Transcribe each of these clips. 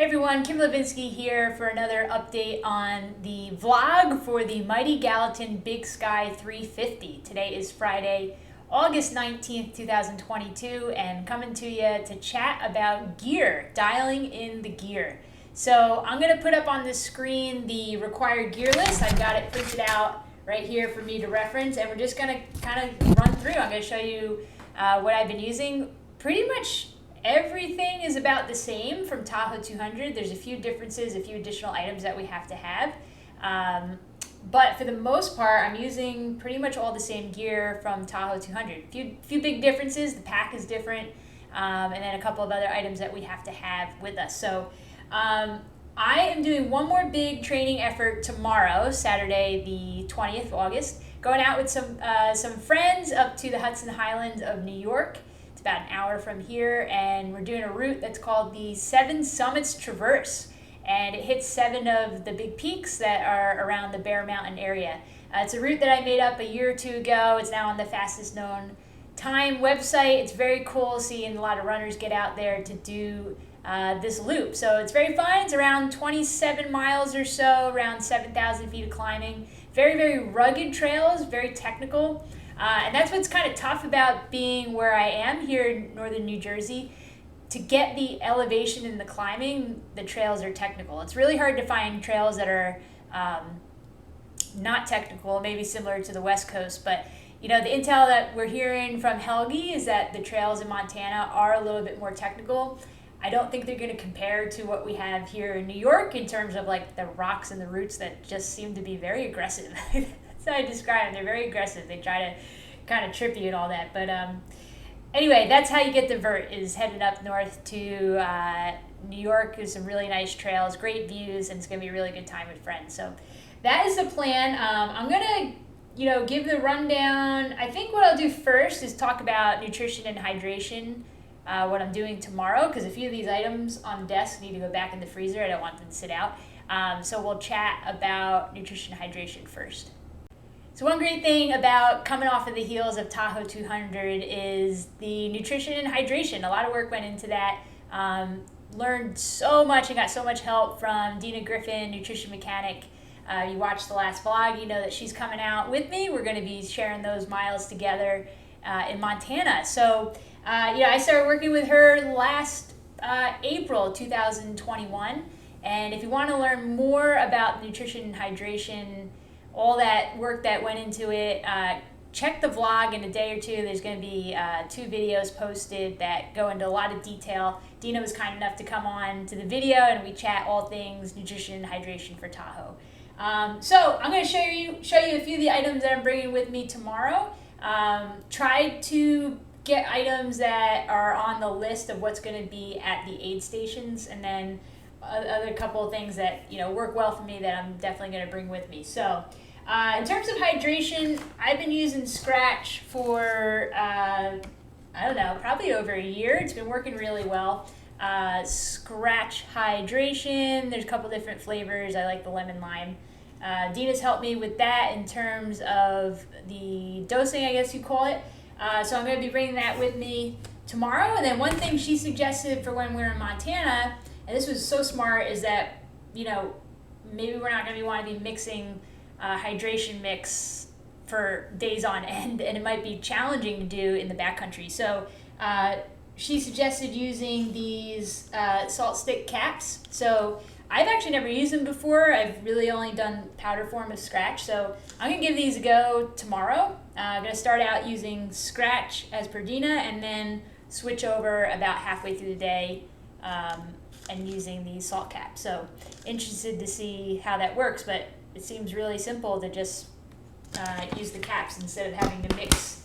Hey everyone, Kim Levinsky here for another update on the vlog for the Mighty Gallatin Big Sky 350. Today is Friday, August 19th, 2022, and coming to you to chat about gear, dialing in the gear. So I'm going to put up on the screen the required gear list. I've got it printed out right here for me to reference, and we're just going to kind of run through. I'm going to show you what I've been using. Pretty much everything is about the same from Tahoe 200. There's a few differences, a few additional items that we have to have. But for the most part, I'm using pretty much all the same gear from Tahoe 200. Few big differences. The pack is different, and then a couple of other items that we have to have with us. So I am doing one more big training effort tomorrow, Saturday the 20th of August. Going out with some friends up to the Hudson Highlands of New York. About an hour from here, and we're doing a route that's called the Seven Summits Traverse, and it hits 7 of the big peaks that are around the Bear Mountain area. It's a route that I made up a year or two ago. It's now on the fastest known time website. It's very cool seeing a lot of runners get out there to do this loop. So it's very fun. It's around 27 miles or so, around 7,000 feet of climbing. Very, very rugged trails, very technical. And that's what's kind of tough about being where I am here in northern New Jersey. To get the elevation in the climbing, the trails are technical. It's really hard to find trails that are not technical, maybe similar to the West Coast. But you know, the intel that we're hearing from Helgi is that the trails in Montana are a little bit more technical. I don't think they're going to compare to what we have here in New York in terms of like the rocks and the roots that just seem to be very aggressive. That's how I describe them. They're very aggressive. They try to kind of trip you and all that. But anyway, that's how you get the vert, is headed up north to New York. There's some really nice trails, great views, and it's going to be a really good time with friends. So that is the plan. I'm going to, give the rundown. I think what I'll do first is talk about nutrition and hydration, what I'm doing tomorrow, because a few of these items on the desk need to go back in the freezer. I don't want them to sit out. So we'll chat about nutrition and hydration first. So one great thing about coming off of the heels of Tahoe 200 is the nutrition and hydration. A lot of work went into that. Learned so much and got so much help from Dina Griffin, nutrition mechanic. You watched the last vlog, you know that she's coming out with me. We're going to be sharing those miles together in Montana. So I started working with her last April 2021. And if you want to learn more about nutrition and hydration, all that work that went into it, check the vlog in a day or two. There's going to be 2 videos posted that go into a lot of detail. Dina was kind enough to come on to the video, and we chat all things nutrition and hydration for Tahoe. So I'm going to show you a few of the items that I'm bringing with me tomorrow. Try to get items that are on the list of what's going to be at the aid stations, and then other couple of things that work well for me that I'm definitely going to bring with me. So in terms of hydration, I've been using Scratch for probably over a year. It's been working really well. Scratch hydration, there's a couple different flavors. I like the lemon lime. Dina's helped me with that in terms of the dosing, I guess you call it. So I'm going to be bringing that with me tomorrow. And then one thing she suggested for when we're in Montana, and this was so smart, is that, maybe we're not going to want to be mixing hydration mix for days on end, and it might be challenging to do in the backcountry. So she suggested using these salt stick caps. So I've actually never used them before. I've really only done powder form of Scratch. So I'm going to give these a go tomorrow. I'm going to start out using Scratch as per Dina, and then switch over about halfway through the day and using the salt cap. So interested to see how that works, but it seems really simple to just use the caps instead of having to mix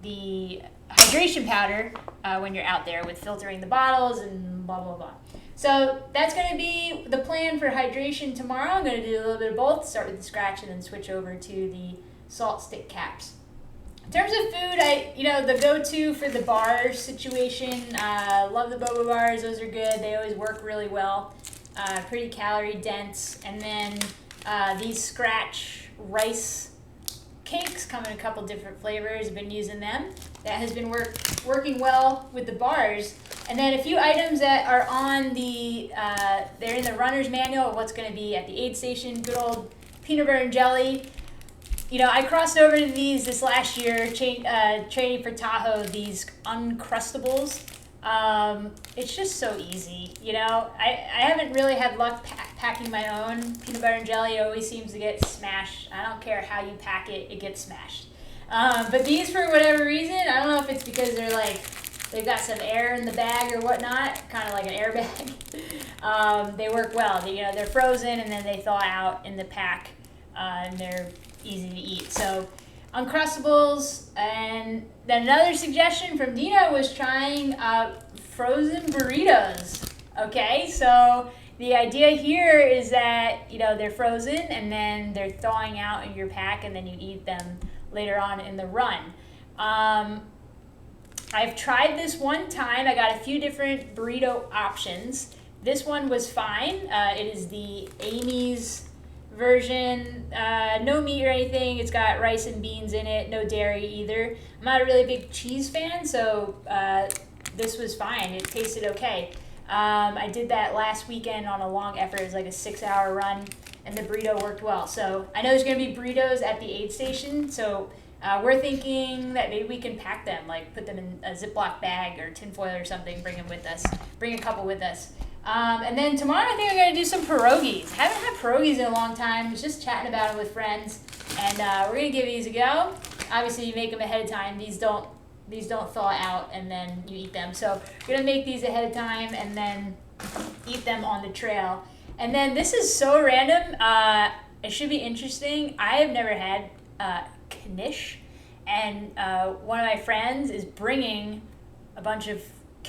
the hydration powder when you're out there with filtering the bottles and blah, blah, blah. So that's going to be the plan for hydration tomorrow. I'm going to do a little bit of both, start with the Scratch and then switch over to the salt stick caps. In terms of food, the go-to for the bar situation, love the boba bars. Those are good. They always work really well. Pretty calorie dense. And then these Scratch rice cakes come in a couple different flavors. I've been using them. That has been working well with the bars. And then a few items that are on they're in the runner's manual of what's going to be at the aid station. Good old peanut butter and jelly. You know, I crossed over to these this last year, training for Tahoe, these Uncrustables. It's just so easy, you know. I haven't really had luck packing my own peanut butter and jelly. It always seems to get smashed. I don't care how you pack it, it gets smashed. But these, for whatever reason, I don't know if it's because they've got some air in the bag or whatnot, kind of like an airbag. They work well. They're frozen and then they thaw out in the pack, and they're easy to eat. So Uncrustables. And then another suggestion from Dina was trying frozen burritos. Okay, so the idea here is that they're frozen and then they're thawing out in your pack, and then you eat them later on in the run. I've tried this one time. I got a few different burrito options. This one was fine. It is the Amy's version. No meat or anything. It's got rice and beans in it. No dairy either. I'm not a really big cheese fan, so this was fine. It tasted okay. I did that last weekend on a long effort. It was like a 6-hour run, and the burrito worked well. So I know there's going to be burritos at the aid station, so we're thinking that maybe we can pack them, like put them in a Ziploc bag or tinfoil or something, bring them with us, bring a couple with us. And then tomorrow I think I'm going to do some pierogies. Haven't had pierogies in a long time. I was just chatting about them with friends, and we're going to give these a go. Obviously you make them ahead of time. These don't thaw out and then you eat them. So we're going to make these ahead of time and then eat them on the trail. And then this is so random. It should be interesting. I have never had knish, and one of my friends is bringing a bunch of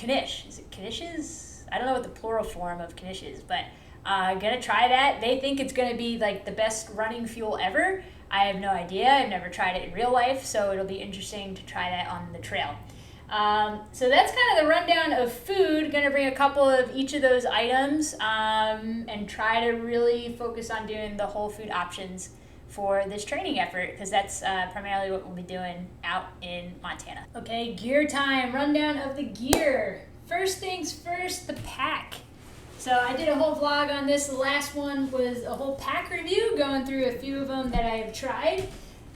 knish. Is it knishes? I don't know what the plural form of knish is, but gonna try that. They think it's gonna be like the best running fuel ever. I have no idea. I've never tried it in real life, so it'll be interesting to try that on the trail. So that's kind of the rundown of food. Gonna bring a couple of each of those items and try to really focus on doing the whole food options for this training effort, because that's primarily what we'll be doing out in Montana. Okay, gear time, rundown of the gear. First things first, the pack. So I did a whole vlog on this. The last one was a whole pack review, going through a few of them that I have tried.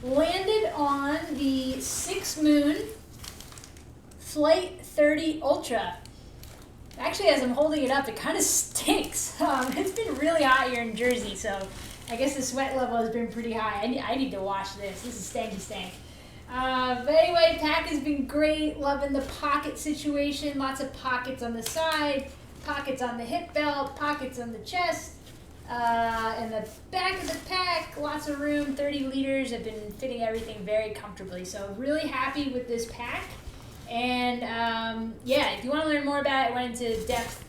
Landed on the 6 Moon Flight 30 Ultra. Actually, as I'm holding it up, it kind of stinks. It's been really hot here in Jersey, so I guess the sweat level has been pretty high. I need to wash this. This is stanky stank. But anyway, pack has been great. Loving the pocket situation. Lots of pockets on the side, pockets on the hip belt, pockets on the chest, and the back of the pack. Lots of room. 30 liters. I've been fitting everything very comfortably. So really happy with this pack. And yeah, if you want to learn more about it, I went into depth,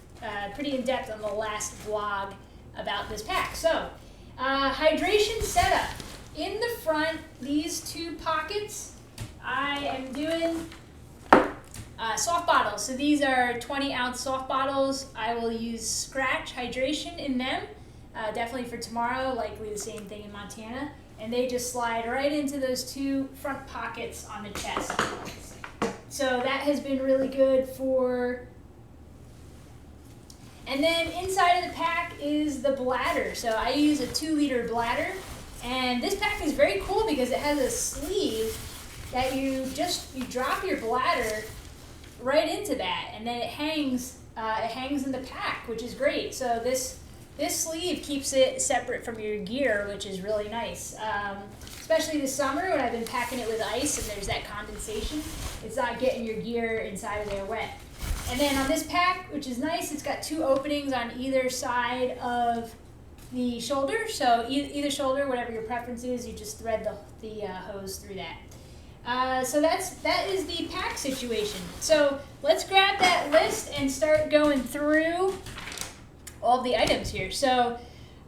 pretty in depth on the last vlog about this pack. So hydration setup. In the front, these 2 pockets, I am doing soft bottles. So these are 20-ounce soft bottles. I will use Scratch hydration in them, definitely for tomorrow, likely the same thing in Montana. And they just slide right into those 2 front pockets on the chest. So that has been really good for. And then inside of the pack is the bladder. So I use a 2-liter bladder. And this pack is very cool because it has a sleeve that you drop your bladder right into that, and then it hangs in the pack, which is great. So this sleeve keeps it separate from your gear, which is really nice. Especially this summer when I've been packing it with ice and there's that condensation. It's not getting your gear inside of there wet. And then on this pack, which is nice, it's got 2 openings on either side of the shoulder. So either shoulder, whatever your preference is, you just thread the hose through that. So that is the pack situation. So let's grab that list and start going through all the items here. So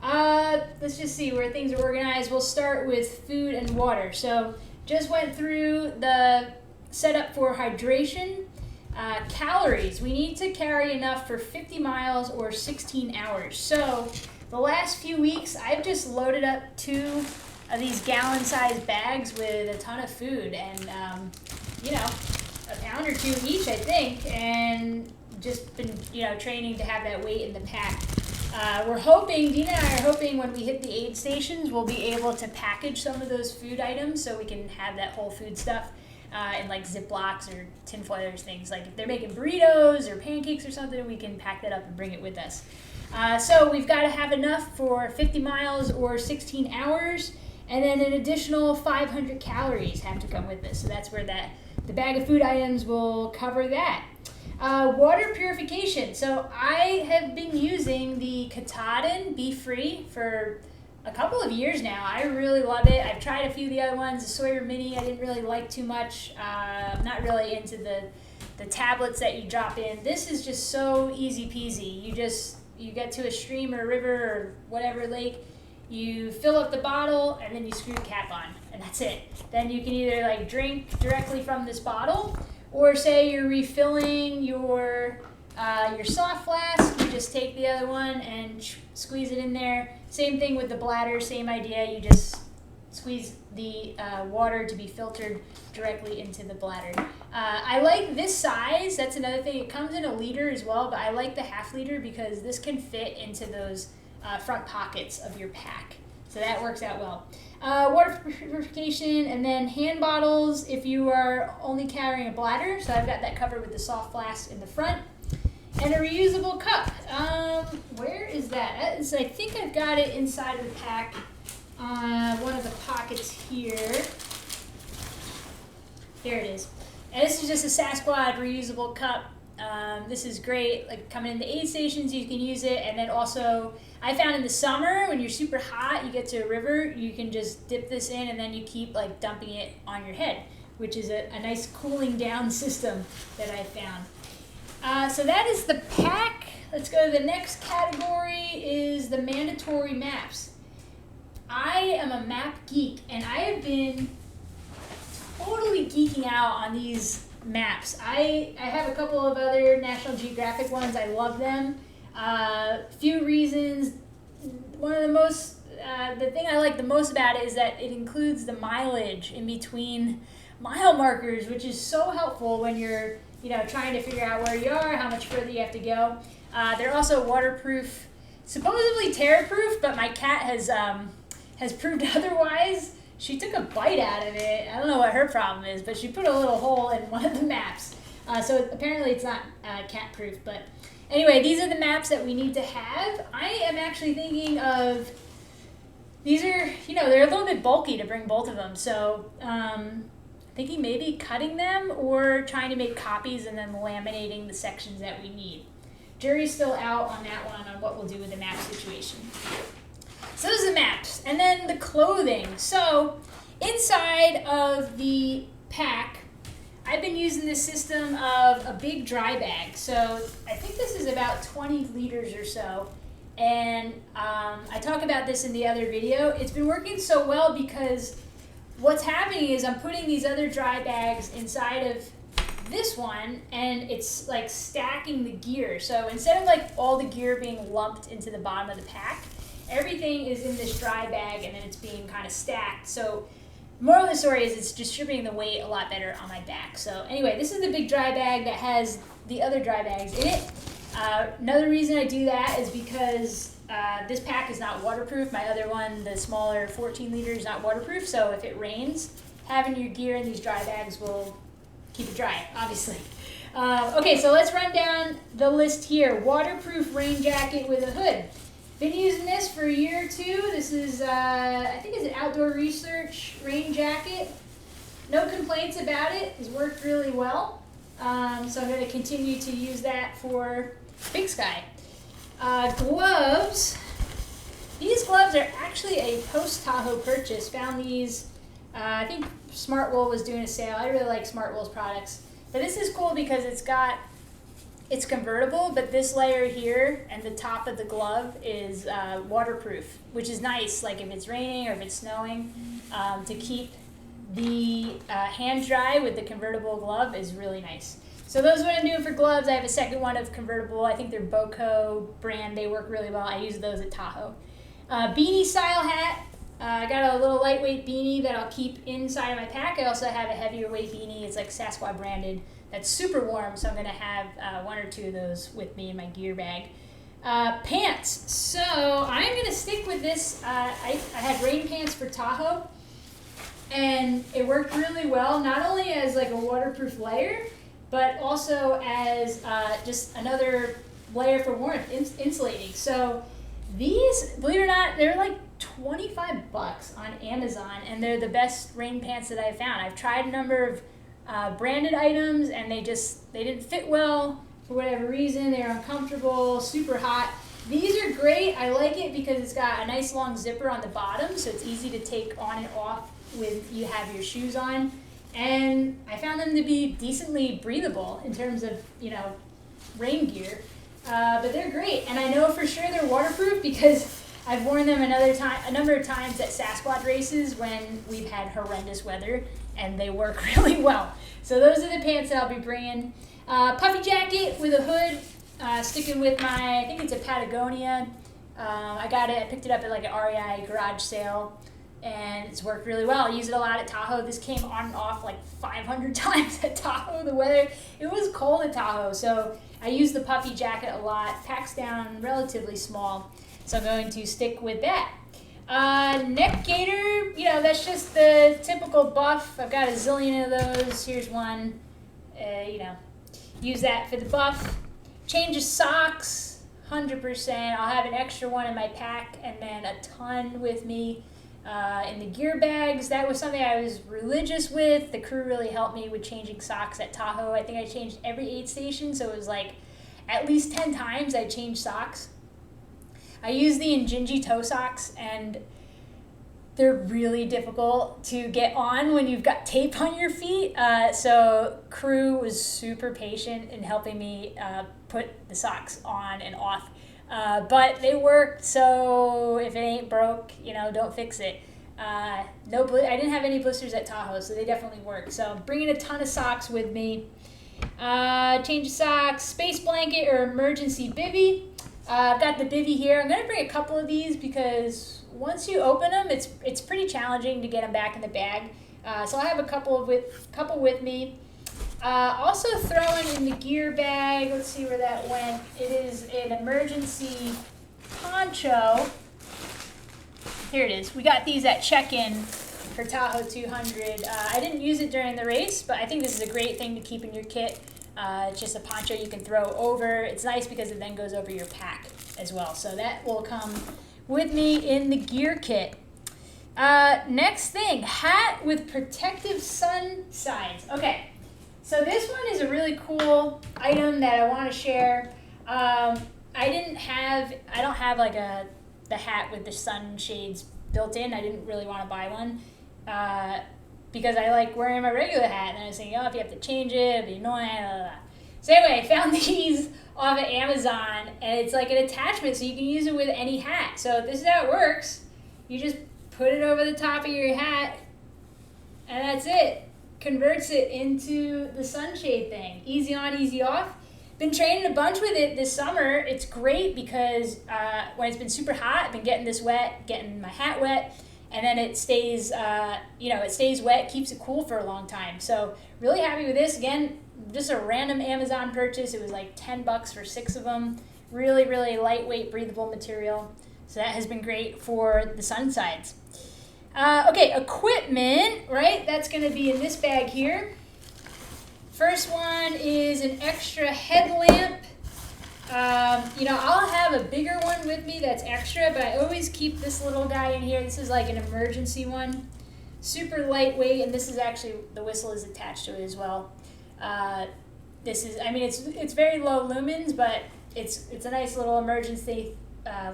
let's just see where things are organized. We'll start with food and water. So just went through the setup for hydration. Calories. We need to carry enough for 50 miles or 16 hours. So the last few weeks, I've just loaded up 2 of these gallon-sized bags with a ton of food, and a pound or 2 each, I think, and just been, training to have that weight in the pack. We're hoping, Dina and I are hoping when we hit the aid stations, we'll be able to package some of those food items so we can have that whole food stuff in like Ziplocs or tinfoilers, things. Like if they're making burritos or pancakes or something, we can pack that up and bring it with us. So we've got to have enough for 50 miles or 16 hours, and then an additional 500 calories have to come with this. So that's where the bag of food items will cover that. Water purification. So I have been using the Katahdin Be Free for a couple of years now. I really love it. I've tried a few of the other ones. The Sawyer Mini I didn't really like too much. I'm not really into the tablets that you drop in. This is just so easy peasy. You get to a stream or a river or whatever lake, you fill up the bottle and then you screw the cap on, and that's it. Then you can either like drink directly from this bottle, or say you're refilling your soft flask, you just take the other one and squeeze it in there. Same thing with the bladder, same idea. You just squeeze the water to be filtered directly into the bladder. I like this size. That's another thing. It comes in a liter as well, but I like the half liter because this can fit into those front pockets of your pack. So that works out well. Water purification, and then hand bottles if you are only carrying a bladder. So I've got that covered with the soft flask in the front. And a reusable cup. Where is that? I think I've got it inside of the pack. One of the pockets here. There it is. And this is just a Sassquad reusable cup. This is great. Like coming into aid stations, you can use it. And then also, I found in the summer when you're super hot, you get to a river, you can just dip this in and then you keep like dumping it on your head, which is a nice cooling down system that I found. So that is the pack. Let's go to the next category is the mandatory maps. I am a map geek, and I have been totally geeking out on these maps. I have a couple of other National Geographic ones. I love them. Few reasons. One of the most, the thing I like the most about it is that it includes the mileage in between mile markers, which is so helpful when you're trying to figure out where you are, how much further you have to go. They're also waterproof, supposedly tear-proof, but my cat has proved otherwise. She took a bite out of it. I don't know what her problem is, but she put a little hole in one of the maps. So apparently it's not cat-proof. But anyway, these are the maps that we need to have. I am actually thinking of, these are, they're a little bit bulky to bring both of them. So thinking maybe cutting them or trying to make copies and then laminating the sections that we need. Jury's still out on that one, on what we'll do with the map situation. So those are the maps. And then the clothing. So inside of the pack, I've been using this system of a big dry bag. So I think this is about 20 liters or so. And I talk about this in the other video. It's been working so well because what's happening is I'm putting these other dry bags inside of this one, and it's like stacking the gear. So instead of like all the gear being lumped into the bottom of the pack, everything is in this dry bag and then it's being kind of stacked. So moral of the story is it's distributing the weight a lot better on my back. So anyway, this is the big dry bag that has the other dry bags in it. Another reason I do that is because this pack is not waterproof. My other one, the smaller 14 liter, is not waterproof. So if it rains, having your gear in these dry bags will keep it dry, obviously. Okay, so let's run down the list here. Waterproof rain jacket with a hood. Been using this for a year or two. This is, I think it's an Outdoor Research rain jacket. No complaints about it. It's worked really well. So I'm going to continue to use that for Big Sky. Gloves. These gloves are actually a post-Tahoe purchase. Found these, I think Smart Wool was doing a sale. I really like Smart Wool's products. But this is cool because it's convertible, but this layer here and the top of the glove is waterproof, which is nice, like if it's raining or if it's snowing, to keep the hands dry with the convertible glove is really nice. So those are what I'm doing for gloves. I have a second one of convertible. I think they're Boco brand. They work really well. I use those at Tahoe. Beanie style hat. I got a little lightweight beanie that I'll keep inside of my pack. I also have a heavier weight beanie. It's like Sassquad branded. that's super warm, so I'm going to have 1 or 2 of those with me in my gear bag. Pants. So I'm going to stick with this. I had rain pants for Tahoe, and it worked really well, not only as like a waterproof layer, but also as just another layer for warmth, insulating. So these, believe it or not, they're like $25 on Amazon, and they're the best rain pants that I've found. I've tried a number of branded items, and they didn't fit well for whatever reason. They're uncomfortable, super hot. These are great. I like it because it's got a nice long zipper on the bottom, so it's easy to take on and off with you have your shoes on. And I found them to be decently breathable in terms of, rain gear. But they're great, and I know for sure they're waterproof because I've worn them a number of times at Sassquad races when we've had horrendous weather, and they work really well. So those are the pants that I'll be bringing. Puffy jacket with a hood, sticking with I think it's a Patagonia. I picked it up at like an REI garage sale, and it's worked really well. I use it a lot at Tahoe. This came on and off like 500 times at Tahoe. The weather, it was cold at Tahoe, so I use the puffy jacket a lot. Packs down relatively small, so I'm going to stick with that. Neck gaiter, that's just the typical buff. I've got a zillion of those. Here's one. Use that for the buff. Change of socks, 100%. I'll have an extra one in my pack, and then a ton with me in the gear bags. That was something I was religious with. The crew really helped me with changing socks at Tahoe. I think I changed every aid station, so it was like at least 10 times I changed socks. I use the Injinji toe socks, and they're really difficult to get on when you've got tape on your feet. So crew was super patient in helping me put the socks on and off. But they worked, so if it ain't broke, don't fix it. I didn't have any blisters at Tahoe, so they definitely work. So I'm bringing a ton of socks with me. Change of socks, space blanket or emergency bivvy. I've got the bivvy here. I'm going to bring a couple of these because once you open them, it's pretty challenging to get them back in the bag. So I have a couple with me. Also throwing in the gear bag, let's see where that went. It is an emergency poncho. Here it is. We got these at check-in for Tahoe 200. I didn't use it during the race, but I think this is a great thing to keep in your kit. It's just a poncho you can throw over. It's nice because it then goes over your pack as well. So that will come with me in the gear kit. Next thing, hat with protective sun sides. Okay, so this one is a really cool item that I want to share. I don't have like the hat with the sun shades built in. I didn't really want to buy one because I like wearing my regular hat, and I was thinking, if you have to change it, it'd be annoying. Blah, blah, blah. So anyway, I found these off of Amazon, and it's like an attachment, so you can use it with any hat. So this is how it works. You just put it over the top of your hat, and that's it. Converts it into the sunshade thing. Easy on, easy off. Been training a bunch with it this summer. It's great because when it's been super hot, I've been getting this wet, getting my hat wet, and then it stays, it stays wet, keeps it cool for a long time. So really happy with this. Again, just a random Amazon purchase. It was like $10 for 6 of them. Really, really lightweight, breathable material. So that has been great for the sun sides. Okay, equipment, right? That's going to be in this bag here. First one is an extra headlamp. I'll have a bigger one with me that's extra, but I always keep this little guy in here. This is like an emergency one. Super lightweight, and this is actually, the whistle is attached to it as well. It's very low lumens, but it's a nice little emergency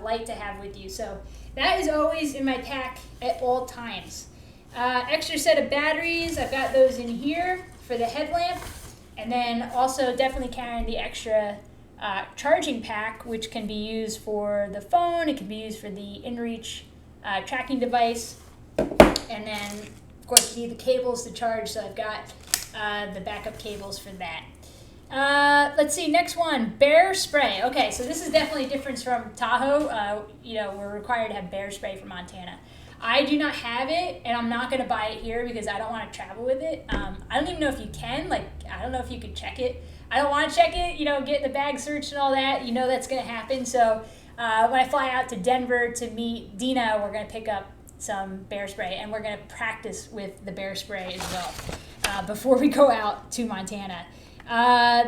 light to have with you. So that is always in my pack at all times. Extra set of batteries, I've got those in here for the headlamp, and then also definitely carrying the extra charging pack, which can be used for the phone. It can be used for the inReach tracking device, and then of course you need the cables to charge, so I've got the backup cables for that. Let's see, next one, bear spray. Okay, so this is definitely a difference from Tahoe. We're required to have bear spray for Montana. I do not have it, and I'm not going to buy it here because I don't want to travel with it. I don't even know if you can. I don't know if you could check it. I don't want to check it, get the bag searched and all that. That's going to happen. So when I fly out to Denver to meet Dina, we're going to pick up some bear spray, and we're going to practice with the bear spray as well before we go out to Montana.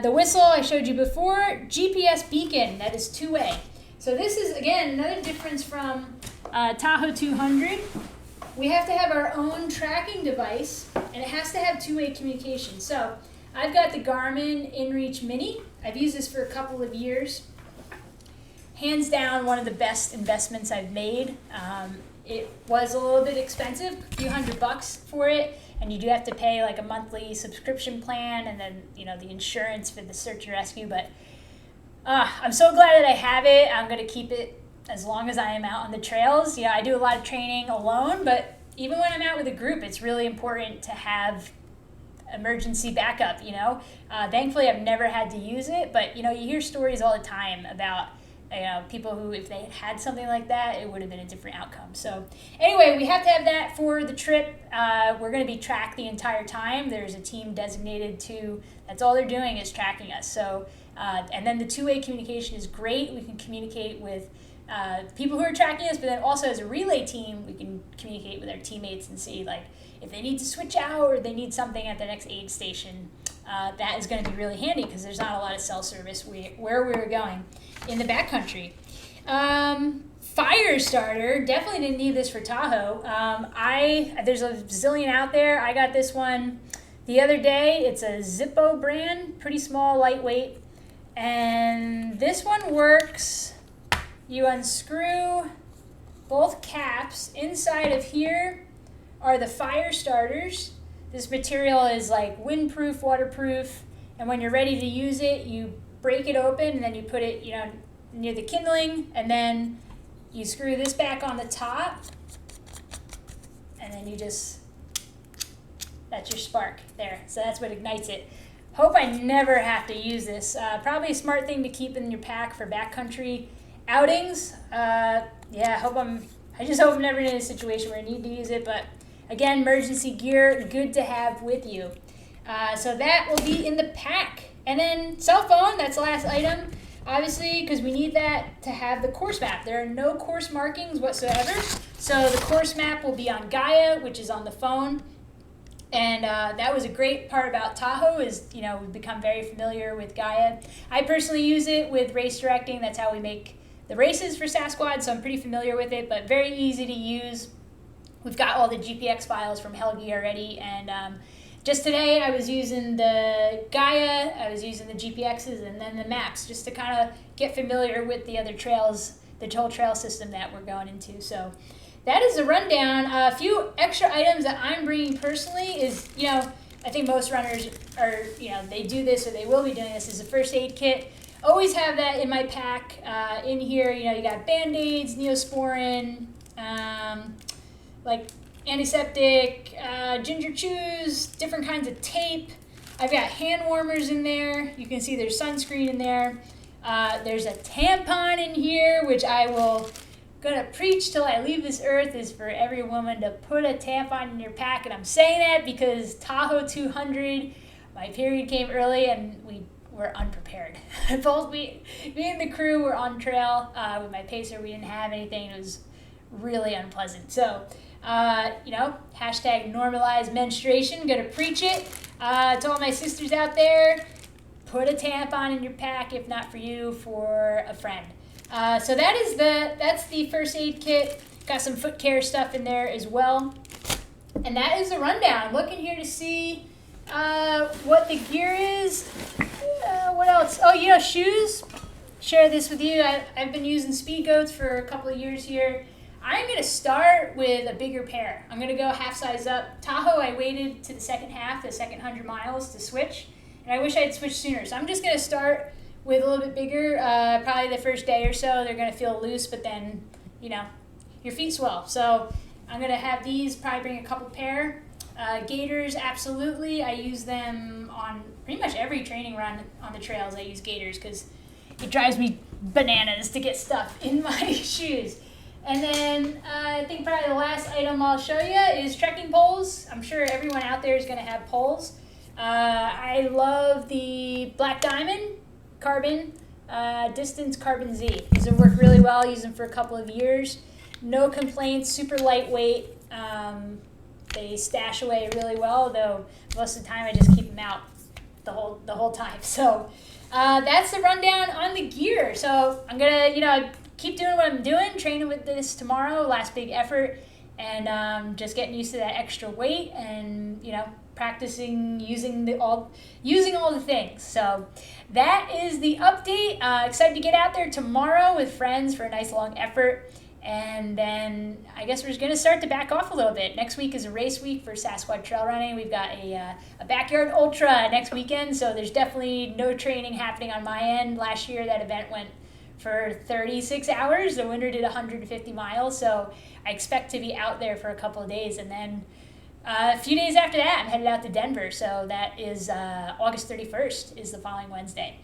The whistle I showed you before, GPS beacon, that is two-way. So this is, again, another difference from Tahoe 200. We have to have our own tracking device, and it has to have two-way communication. So I've got the Garmin InReach Mini. I've used this for a couple of years. Hands down, one of the best investments I've made. It was a little bit expensive, a few $100 for it, and you do have to pay like a monthly subscription plan, and then the insurance for the search and rescue. But I'm so glad that I have it. I'm going to keep it as long as I am out on the trails. I do a lot of training alone, but even when I'm out with a group, it's really important to have emergency backup. Thankfully I've never had to use it, but you hear stories all the time about people who, if they had something like that, it would have been a different outcome. So anyway, we have to have that for the trip. We're going to be tracked the entire time. There's a team designated that's all they're doing is tracking us. So and then the two-way communication is great. We can communicate with people who are tracking us, but then also as a relay team, we can communicate with our teammates and see if they need to switch out or they need something at the next aid station. That is going to be really handy because there's not a lot of cell service where we were going in the backcountry. Fire starter, definitely didn't need this for Tahoe. There's a zillion out there. I got this one the other day. It's a Zippo brand, pretty small, lightweight. And this one works. You unscrew both caps. Inside of here are the fire starters. This material is windproof, waterproof, and when you're ready to use it, you break it open and then you put it, near the kindling, and then you screw this back on the top, and then that's your spark there. So that's what ignites it. Hope I never have to use this. Probably a smart thing to keep in your pack for backcountry outings. I just hope I'm never in a situation where I need to use it, but again, emergency gear, good to have with you. So that will be in the pack. And then cell phone, that's the last item, obviously, because we need that to have the course map. There are no course markings whatsoever. So the course map will be on Gaia, which is on the phone. And that was a great part about Tahoe is, we've become very familiar with Gaia. I personally use it with race directing. That's how we make the races for Sassquad, so I'm pretty familiar with it, but very easy to use. We've got all the GPX files from Helgi already, and just today I was using the Gaia, I was using the GPXs, and then the maps, just to kind of get familiar with the other trails, the whole trail system that we're going into. So that is the rundown. A few extra items that I'm bringing personally is, I think most runners are, they do this or they will be doing this, is a first aid kit. Always have that in my pack. In here, you got Band-Aids, Neosporin, antiseptic, ginger chews, different kinds of tape. I've got hand warmers in there. You can see there's sunscreen in there. There's a tampon in here, which I will gonna preach till I leave this earth, is for every woman to put a tampon in your pack. And I'm saying that because Tahoe 200, my period came early and we were unprepared. Both me and the crew were on trail. With my pacer, we didn't have anything. It was really unpleasant. So, hashtag normalize menstruation. Gonna preach it to all my sisters out there. Put a tampon in your pack, if not for you, for a friend. So that's the first aid kit. Got some foot care stuff in there as well. And that is the rundown. Looking here to see what the gear is. What else? Oh, shoes. Share this with you. I've been using Speed Goats for a couple of years here. I'm going to start with a bigger pair. I'm going to go half size up. Tahoe, I waited to the second half, the second 100 miles to switch. And I wish I had switched sooner. So I'm just going to start with a little bit bigger. Probably the first day or so, they're going to feel loose, but then, your feet swell. So I'm going to have these, probably bring a couple pair. Gaiters, absolutely. I use them on pretty much every training run on the trails. I use gaiters because it drives me bananas to get stuff in my shoes. And then I think probably the last item I'll show you is trekking poles. I'm sure everyone out there is going to have poles. I love the Black Diamond Carbon Distance Carbon Z. These have worked really well. I used them for a couple of years. No complaints, super lightweight. They stash away really well, though most of the time I just keep them out the whole time. So that's the rundown on the gear. So I'm gonna keep doing what I'm doing, training with this tomorrow, last big effort, and just getting used to that extra weight and practicing using all the things. So that is the update. Excited to get out there tomorrow with friends for a nice long effort. And then I guess we're just going to start to back off a little bit. Next week is a race week for Sassquad trail running. We've got a backyard ultra next weekend, so there's definitely no training happening on my end. Last year that event went for 36 hours. The winner did 150 miles, so I expect to be out there for a couple of days. And then a few days after that, I'm headed out to Denver, so that is August 31st is the following Wednesday.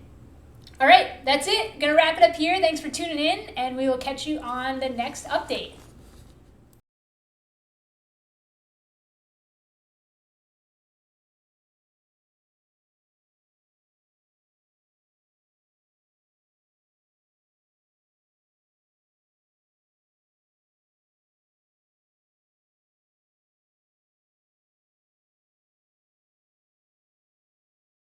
All right, that's it. Gonna wrap it up here. Thanks for tuning in, and we will catch you on the next update.